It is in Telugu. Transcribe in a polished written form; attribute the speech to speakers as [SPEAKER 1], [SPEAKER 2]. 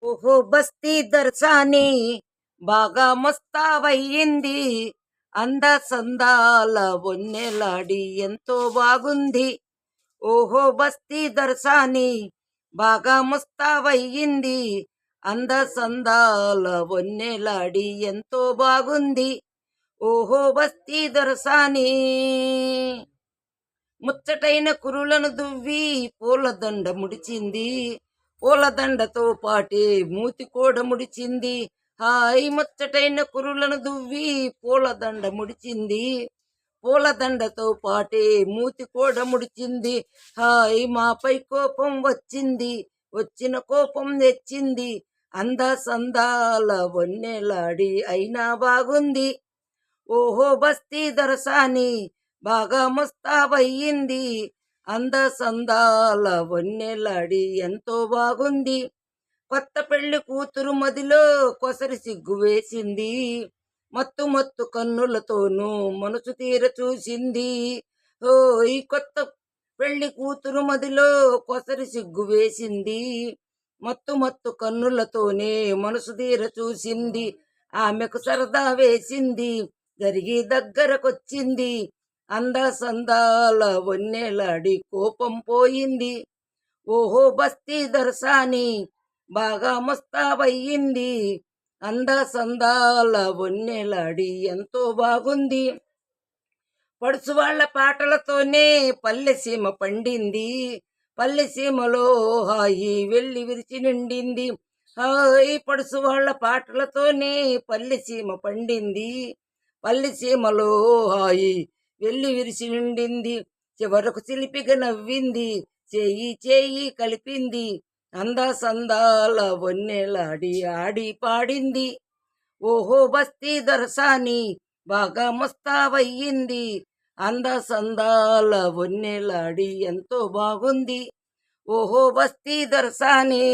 [SPEAKER 1] ఓహో బస్తీ దర్శని బాగా మస్తావయ్యింది. అంద సందాల వన్నెలాడి ఎంతో బాగుంది. ఓహో బస్తీ దర్శని బాగా మస్తావయ్యింది. అంద సందాల వన్నెలాడి ఎంతో బాగుంది. ఓహో బస్తీ దర్శని ముచ్చటైన కురులను దువ్వి పూలదండ ముడిచింది. పూలదండతో పాటే మూతి కూడా ముడిచింది. హాయ్ ముచ్చటైన కురులను దువ్వి పూలదండ ముడిచింది. పూలదండతో పాటే మూతి కూడా ముడిచింది. హాయ్ మాపై కోపం వచ్చింది. వచ్చిన కోపం తెచ్చింది. అంద సందాల వన్నెలాడి అయినా బాగుంది. ఓహో బస్తీ దరసాని బాగా ముస్తాబయ్యింది. అంద సందాల వన్నెలాడి ఎంతో బాగుంది. కొత్త పెళ్లి కూతురు మదిలో కొసరి సిగ్గు వేసింది. మత్తు మత్తు కన్నులతోనూ మనసు తీర చూసింది. ఓ ఈ కొత్త పెళ్లి కూతురు మదిలో కొసరి సిగ్గు వేసింది. మత్తు మత్తు కన్నులతోనే మనసు తీర చూసింది. ఆమెకు సరదా వేసింది. జరిగి దగ్గరకొచ్చింది. అంద సందాల వన్నెలాడి కోపం పోయింది. ఓహో బస్తీ దర్శని బాగా ముస్తాబయ్యింది. అంద సందాల వన్నెలాడి ఎంతో బాగుంది. పడుసు వాళ్ళ పాటలతోనే పల్లెసీమ పండింది. పల్లెసీమలో హాయి వెళ్ళి విరిచి నిండింది. హాయ్ పడుసు వాళ్ళ పాటలతోనే పల్లెసీమ పండింది. పల్లెసీమలో హాయి వెళ్ళి విరిచి నిండింది. చివరకు చిలిపిగా నవ్వింది. చేయి చేయి కలిపింది. అంద సందాల వన్నెలాడి ఆడి పాడింది. ఓహో బస్తీ దర్శని బాగా ముస్తాబయ్యింది. అంద సందాల వన్నెలాడి ఎంతో బాగుంది. ఓహో బస్తీ దర్శని.